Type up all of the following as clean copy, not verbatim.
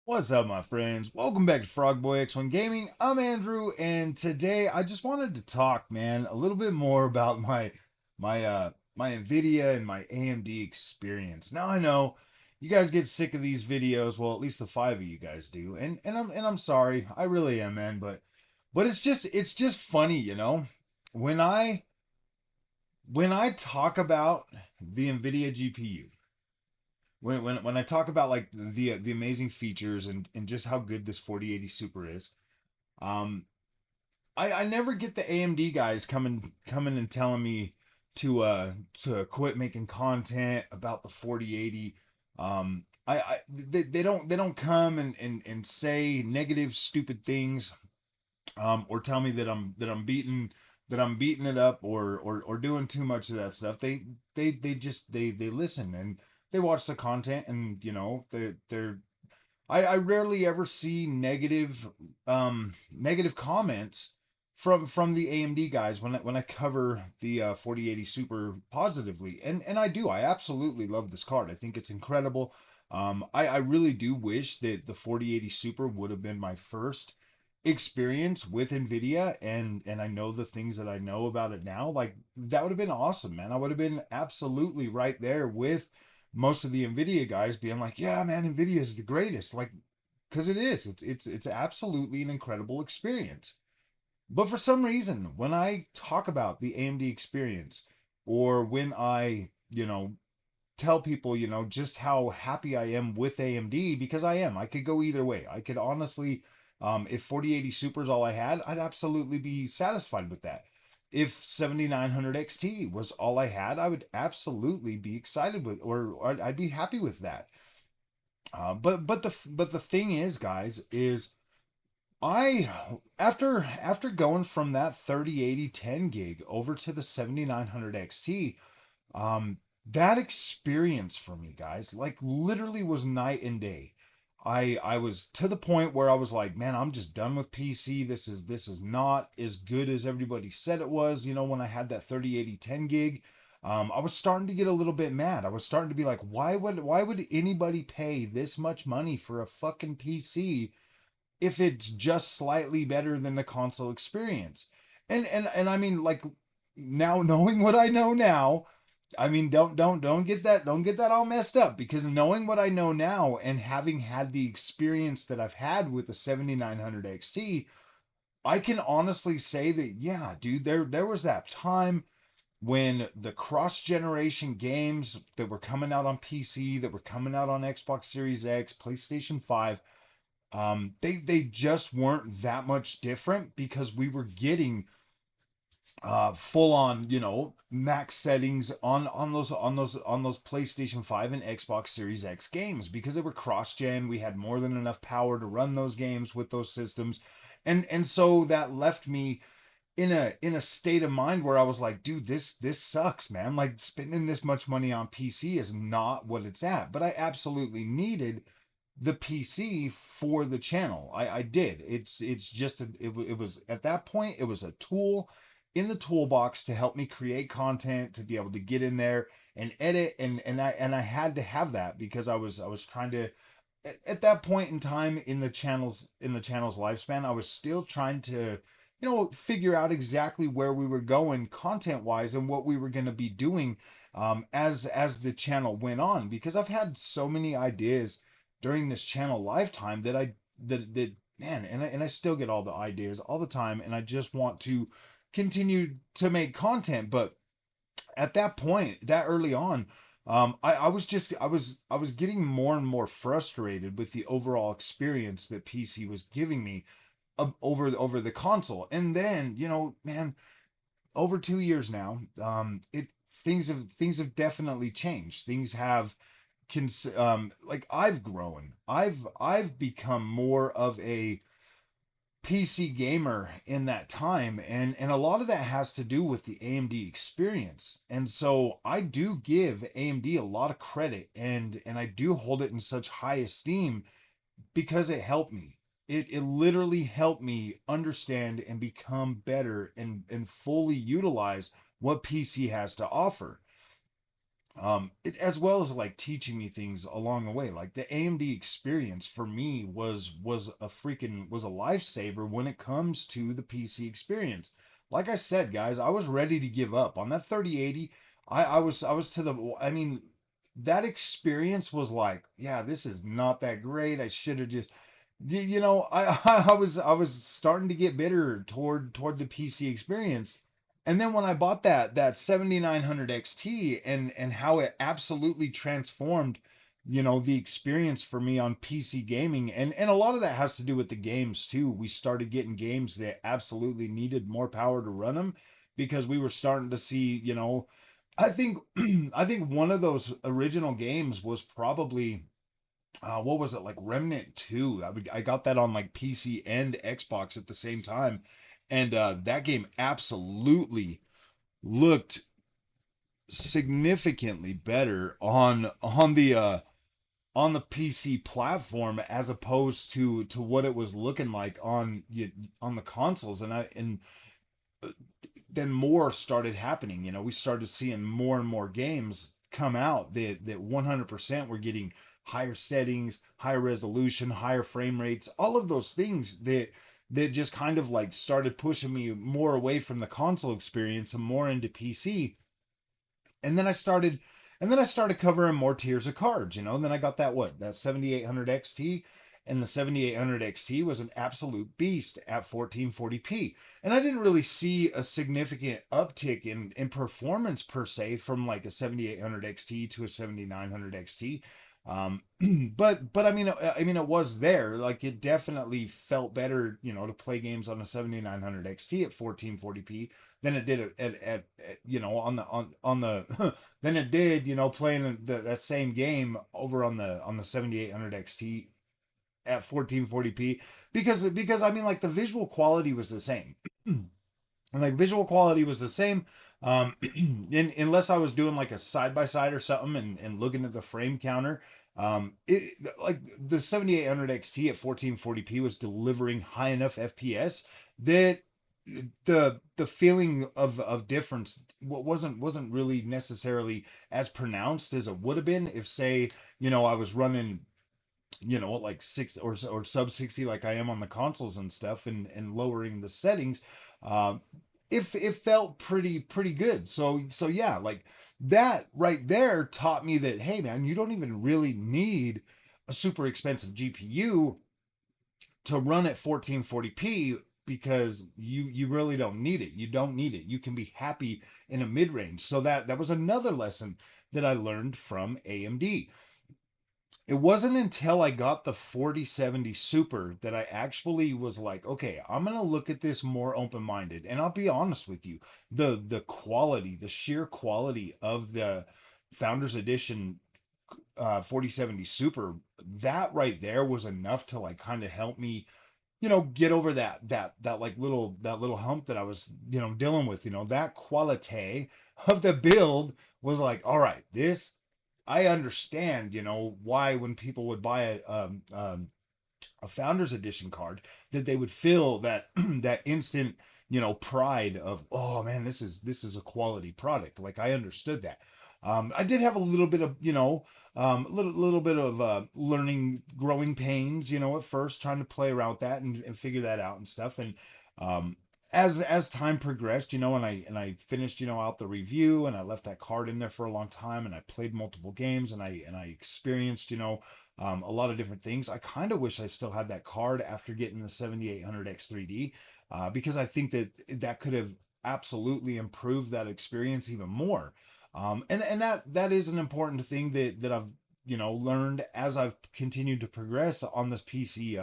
What's up, my friends? Welcome back to Frogboy X1 Gaming. I'm Andrew, and today I just wanted to talk, man, a little bit more about my Nvidia and my AMD experience. Now I know you guys get sick of these videos. Well, at least the five of you guys do, and I'm sorry, I really am, man. But it's just funny, you know, when I talk about the Nvidia GPU, when I talk about like the amazing features and just how good this 4080 Super is, um, I never get the AMD guys coming and telling me to quit making content about the 4080. They don't come and say negative stupid things, or tell me that I'm beating it up, or doing too much of that stuff. They listen and they watch the content, and they're I rarely ever see negative comments from the AMD guys when I cover the 4080 Super positively. And I absolutely love this card. I think it's incredible. I really do wish that the 4080 Super would have been my first experience with Nvidia, and I know the things that I know about it now. Like, that would have been awesome, man. I would have been absolutely right there with most of the Nvidia guys being like, "Yeah, man, Nvidia is the greatest." Like, because it is. It's absolutely an incredible experience. But for some reason, when I talk about the AMD experience, or when I, tell people, just how happy I am with AMD, because I am. I could go either way. I could honestly, if 4080 Super is all I had, I'd absolutely be satisfied with that. If 7900 XT was all I had, I would absolutely be excited with, or I'd be happy with that. But the thing is, guys, is I after going from that 3080 10 gig over to the 7900 XT, that experience for me, guys, like, literally was night and day. I was to the point where I was like, man, I'm just done with PC. This is not as good as everybody said it was. When I had that 3080 10 gig, I was starting to get a little bit mad. I was starting to be like, why would anybody pay this much money for a fucking PC if it's just slightly better than the console experience? And I mean, like, now knowing what I know now, I mean, don't get that all messed up, because knowing what I know now and having had the experience that I've had with the 7900 XT, I can honestly say that, yeah, dude, there was that time when the cross generation games that were coming out on PC, that were coming out on Xbox Series X, PlayStation 5, they just weren't that much different, because we were getting full on, max settings on those PlayStation 5 and Xbox Series X games, because they were cross-gen. We had more than enough power to run those games with those systems. And so that left me in a state of mind where I was like, dude, this sucks, man. Like, spending this much money on PC is not what it's at. But I absolutely needed the PC for the channel. I did. It's just it was, at that point, it was a tool in the toolbox to help me create content, to be able to get in there and edit, and I had to have that, because I was trying to, at that point in time in the channel's lifespan, I was still trying to, figure out exactly where we were going content wise, and what we were going to be doing, as the channel went on, because I've had so many ideas during this channel lifetime that man, and I still get all the ideas all the time, and I just want to continue to make content. But at that point, that early on, I was getting more and more frustrated with the overall experience that PC was giving me, over the console. And then, man, over 2 years now, it things have definitely changed. Things have, like, I've grown. I've become more of a PC gamer in that time, and a lot of that has to do with the AMD experience. And so I do give AMD a lot of credit, and I do hold it in such high esteem, because it helped me. It literally helped me understand and become better, and fully utilize what PC has to offer. as well as like teaching me things along the way. Like the AMD experience for me was a lifesaver when it comes to the PC experience. Like I said, guys, I was ready to give up on that 3080. I was to the I mean that experience was like, yeah, this is not that great. I should have just you know, I was starting to get bitter toward the PC experience. And then when I bought that 7900 XT and how it absolutely transformed, the experience for me on PC gaming, and a lot of that has to do with the games too. We started getting games that absolutely needed more power to run them because we were starting to see, I think I think one of those original games was probably what was it, like Remnant 2. I got that on like PC and Xbox at the same time, and that game absolutely looked significantly better on the PC platform as opposed to what it was looking like on the consoles. And then more started happening. We started seeing more and more games come out that 100% were getting higher settings, higher resolution, higher frame rates, all of those things that just kind of like started pushing me more away from the console experience and more into PC. and then I started and then I started covering more tiers of cards, and then I got that 7800 XT, and the 7800 XT was an absolute beast at 1440p. And I didn't really see a significant uptick in performance per se from like a 7800 XT to a 7900 XT. But I mean it was there. Like it definitely felt better, to play games on a 7900 XT at 1440p than it did on the than it did, playing that same game over on the 7800 XT at 1440p, because I mean like the visual quality was the same. And like visual quality was the same, unless I was doing like a side by side or something and looking at the frame counter. Like the 7800 XT at 1440p was delivering high enough FPS that the feeling of difference wasn't really necessarily as pronounced as it would have been if, say, I was running, like six or sub 60 like I am on the consoles and stuff, and lowering the settings. um if it felt pretty good. So yeah, like that right there taught me that, hey man, you don't even really need a super expensive GPU to run at 1440p, because you really don't need it. You don't need it. You can be happy in a mid-range. So that was another lesson that I learned from AMD. It wasn't until I got the 4070 Super that I actually was like, okay, I'm gonna look at this more open-minded. And I'll be honest with you, the quality, the sheer quality of the Founders Edition 4070 Super, that right there was enough to like kind of help me, get over that like that little hump that I was, dealing with. That quality of the build was like, all right, this I understand, why when people would buy a founders edition card, that they would feel that that instant, pride of, oh man, this is a quality product. Like I understood that. I did have a little bit of, little bit of learning, growing pains, at first, trying to play around with that and figure that out and stuff. And um, as time progressed, and I finished, out the review, and I left that card in there for a long time, and I played multiple games, and I experienced, a lot of different things. I kind of wish I still had that card after getting the 7800 X3D, because I think that could have absolutely improved that experience even more. And that is an important thing that I've, learned as I've continued to progress on this PC,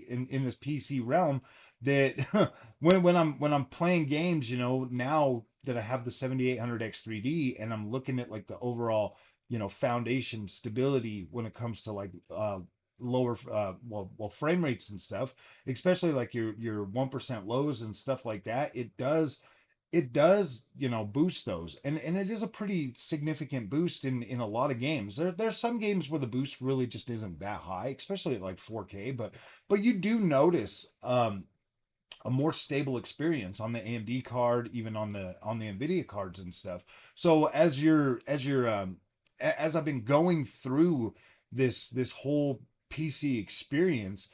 in this PC realm. That when I'm playing games, now that I have the 7800 X3D, and I'm looking at like the overall, foundation stability when it comes to like lower, well, frame rates and stuff, especially like your 1% lows and stuff like that. It does, boost those, and it is a pretty significant boost in a lot of games. There's some games where the boost really just isn't that high, especially at like 4K, but you do notice, a more stable experience on the AMD card, even on the Nvidia cards and stuff. So as I've been going through this whole PC experience,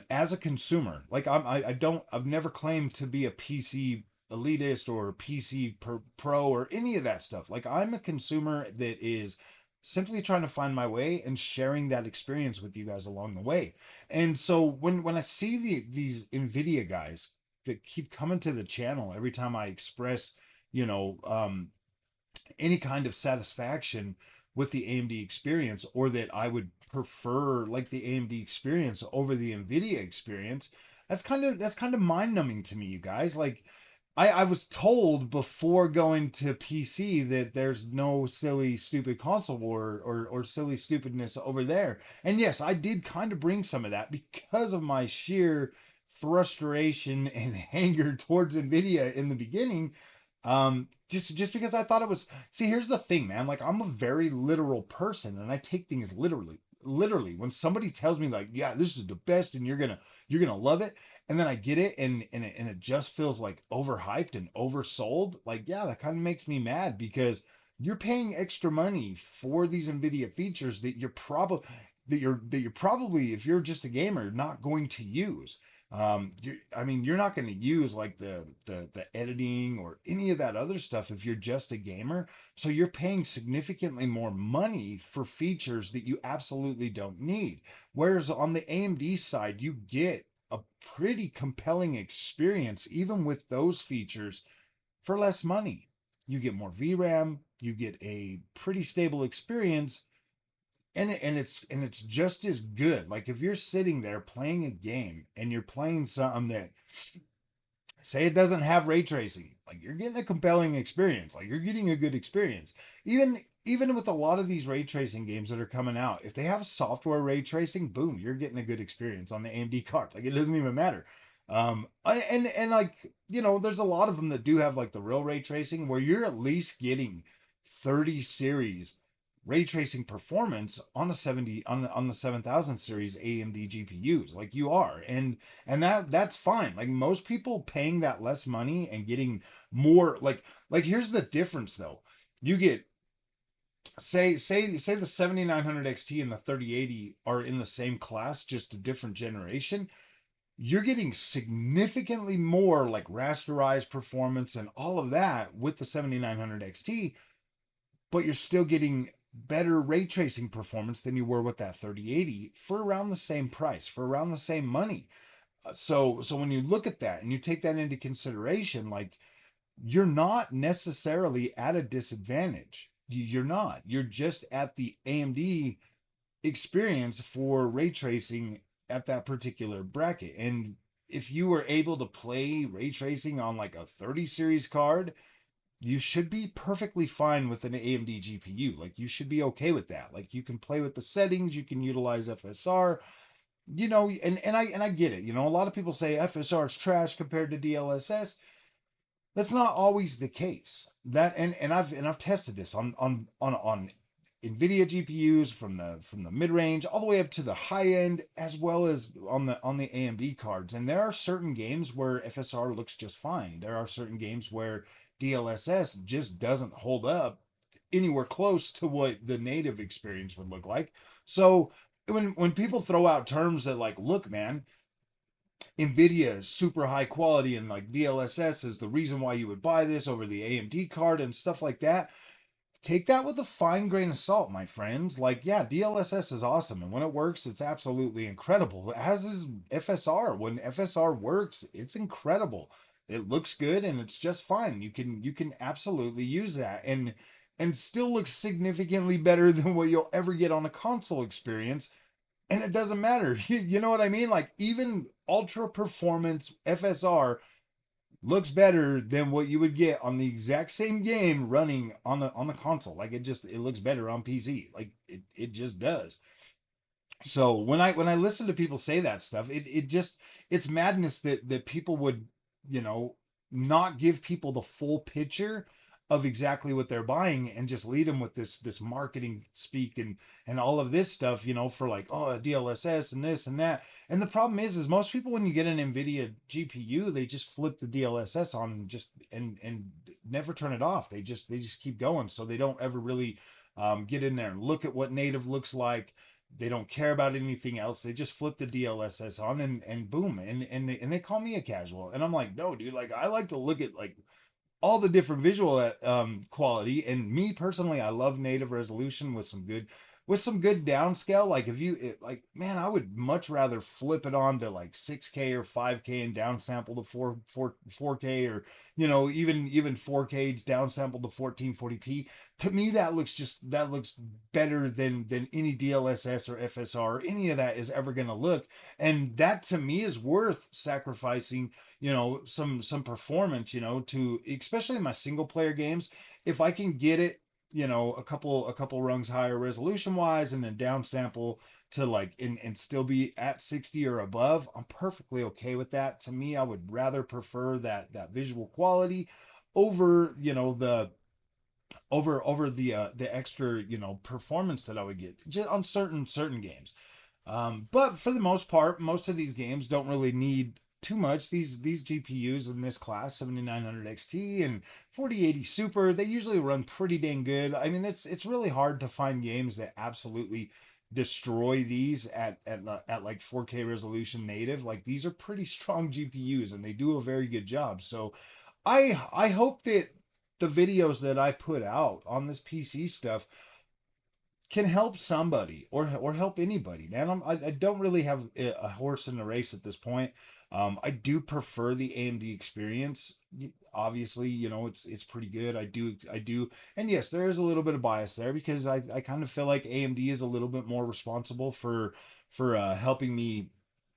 as a consumer, like I've never claimed to be a PC elitist or PC pro or any of that stuff. Like I'm a consumer that is simply trying to find my way and sharing that experience with you guys along the way. And so when I see these Nvidia guys that keep coming to the channel every time I express, you know, any kind of satisfaction with the AMD experience, or that I would prefer like the AMD experience over the Nvidia experience, that's kind of mind numbing to me, you guys. Like I was told before going to PC that there's no silly stupid console war or silly stupidness over there. And yes, I did kind of bring some of that because of my sheer frustration and anger towards Nvidia in the beginning. Just because I thought it was, see, here's the thing, man. Like I'm a very literal person and I take things literally. Literally, when somebody tells me like, yeah, this is the best and you're gonna love it, and then I get it and it just feels like overhyped and oversold, like yeah, that kind of makes me mad because you're paying extra money for these Nvidia features that you're probably, if you're just a gamer, not going to use. I mean, you're not going to use like the editing or any of that other stuff if you're just a gamer. So you're paying significantly more money for features that you absolutely don't need. Whereas on the AMD side, you get a pretty compelling experience, even with those features, for less money. You get more VRAM, you get a pretty stable experience, and it's just as good. Like if you're sitting there playing a game and you're playing something that, say, it doesn't have ray tracing, like you're getting a compelling experience, like you're getting a good experience. Even with a lot of these ray tracing games that are coming out, if they have software ray tracing, boom, you're getting a good experience on the AMD card. Like it doesn't even matter. And like, you know, there's a lot of them that do have like the real ray tracing where you're at least getting 30 series ray tracing performance on a 70 on the 7000 series AMD GPUs, like you are. And that's fine. Like most people paying that less money and getting more, like here's the difference though. You get, say the 7900 XT and the 3080 are in the same class, just a different generation. You're getting significantly more like rasterized performance and all of that with the 7900 XT, but you're still getting better ray tracing performance than you were with that 3080 for around the same price, for around the same money. So when you look at that and you take that into consideration, like you're not necessarily at a disadvantage. You're not. You're just at the AMD experience for ray tracing at that particular bracket. And if you were able to play ray tracing on like a 30 series card, you should be perfectly fine with an AMD GPU. Like you should be okay with that. Like you can play with the settings, you can utilize FSR, you know, and I get it. You know, a lot of people say FSR is trash compared to DLSS. That's not always the case. That and I've tested this on Nvidia GPUs from the mid range all the way up to the high end, as well as on the AMD cards. And there are certain games where FSR looks just fine. There are certain games where DLSS just doesn't hold up anywhere close to what the native experience would look like. So when people throw out terms that like, look, man, Nvidia is super high quality and like DLSS is the reason why you would buy this over the AMD card and stuff like that, take that with a fine grain of salt, my friends. Like, yeah, DLSS is awesome, and when it works, it's absolutely incredible. As is FSR. When FSR works, it's incredible. It looks good and it's just fine. You can absolutely use that and still looks significantly better than what you'll ever get on a console experience. And it doesn't matter. You know what I mean? Like even ultra performance FSR looks better than what you would get on the exact same game running on the console. Like it looks better on PC. Like it just does. So when I listen to people say that stuff, it just, it's madness that people would, you know, not give people the full picture of exactly what they're buying and just lead them with this marketing speak and all of this stuff, for like, oh, a DLSS and this and that. And the problem is most people, when you get an Nvidia GPU, they just flip the DLSS on and just and never turn it off. They just keep going, so they don't ever really get in there and look at what native looks like. They don't care about anything else. They just flip the DLSS on and boom, and they call me a casual, and I'm like, no, dude, like I like to look at like all the different visual quality. And me personally, I love native resolution with some good downscale. Like if like, man, I would much rather flip it on to like 6K or 5K and downsample to 4K, or even 4K downsample to 1440p. To me, that looks better than any DLSS or FSR or any of that is ever going to look. And that to me is worth sacrificing, some performance, to, especially in my single player games. If I can get it, a couple rungs higher resolution wise, and then downsample to like and still be at 60 or above, I'm perfectly okay with that. To me, I would rather prefer that visual quality over, the extra, performance that I would get just on certain games. But for the most part, most of these games don't really need too much. These GPUs in this class, 7900 XT and 4080 Super, they usually run pretty dang good. I mean, it's really hard to find games that absolutely destroy these at like 4K resolution native. Like these are pretty strong GPUs, and they do a very good job. So I hope that the videos that I put out on this PC stuff can help somebody, or help anybody, man. I don't really have a horse in the race at this point. I do prefer the AMD experience. Obviously, it's pretty good. I do, and yes, there is a little bit of bias there because I kind of feel like AMD is a little bit more responsible for helping me,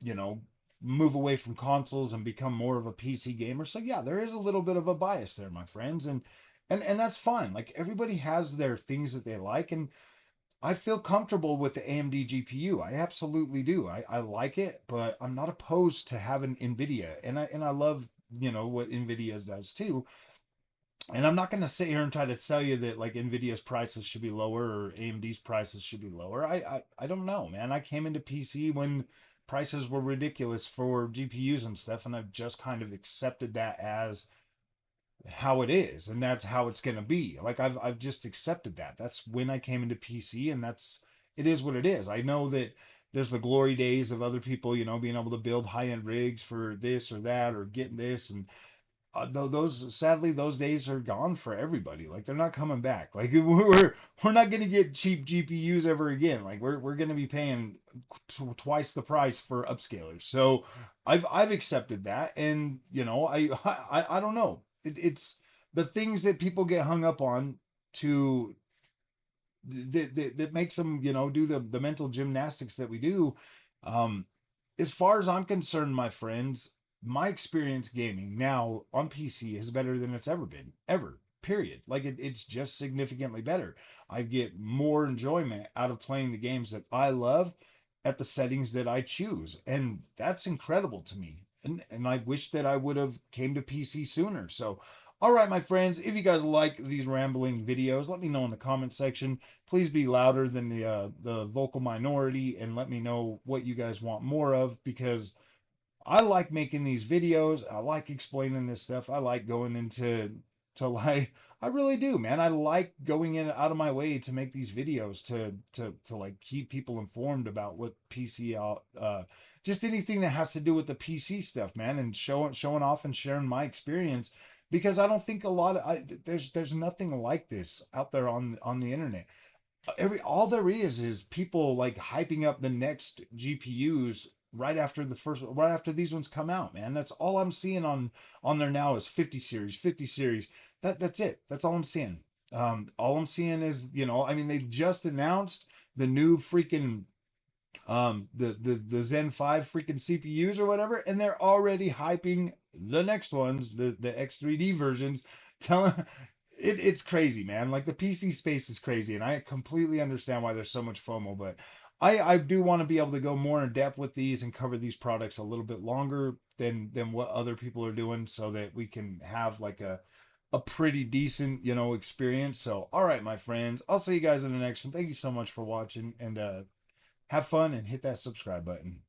you know, move away from consoles and become more of a PC gamer. So yeah, there is a little bit of a bias there, my friends, and that's fine. Like everybody has their things that they like, and I feel comfortable with the AMD GPU. I absolutely do. I like it, but I'm not opposed to having Nvidia. And I love, what Nvidia does too. And I'm not going to sit here and try to tell you that like Nvidia's prices should be lower or AMD's prices should be lower. I don't know, man. I came into PC when prices were ridiculous for GPUs and stuff, and I've just kind of accepted that as how it is, and that's how it's going to be. Like I've just accepted that. That's when I came into PC, and it is what it is. I know that there's the glory days of other people, being able to build high-end rigs for this or that or getting this, and those, sadly, those days are gone for everybody. Like they're not coming back. Like we're not going to get cheap GPUs ever again. Like we're going to be paying twice the price for upscalers. So I've accepted that, and I don't know. It's the things that people get hung up on to that makes them, do the mental gymnastics that we do. Um, as far as I'm concerned, my friends, my experience gaming now on PC is better than it's ever been, ever. Period. Like it's just significantly better. I get more enjoyment out of playing the games that I love at the settings that I choose, and that's incredible to me. And I wish that I would have came to PC sooner. So, all right, my friends, if you guys like these rambling videos, let me know in the comment section. Please be louder than the vocal minority, and let me know what you guys want more of, because I like making these videos. I like explaining this stuff. I like going into like, I really do, man. I like going in out of my way to make these videos to like keep people informed about what PC out just anything that has to do with the PC stuff, man, and showing off and sharing my experience, because I don't think a lot of there's nothing like this out there on the internet. All there is people like hyping up the next GPUs right after these ones come out, man. That's all I'm seeing on there now is 50 series, 50 series. That's it. That's all I'm seeing. All I'm seeing is, I mean, they just announced the new freaking the Zen 5 freaking CPUs or whatever, and they're already hyping the next ones, the X3D versions, telling it's crazy, man. Like the PC space is crazy, and I completely understand why there's so much FOMO, but I do want to be able to go more in depth with these and cover these products a little bit longer than what other people are doing, so that we can have like a pretty decent, experience. So, all right, my friends, I'll see you guys in the next one. Thank you so much for watching, and have fun and hit that subscribe button.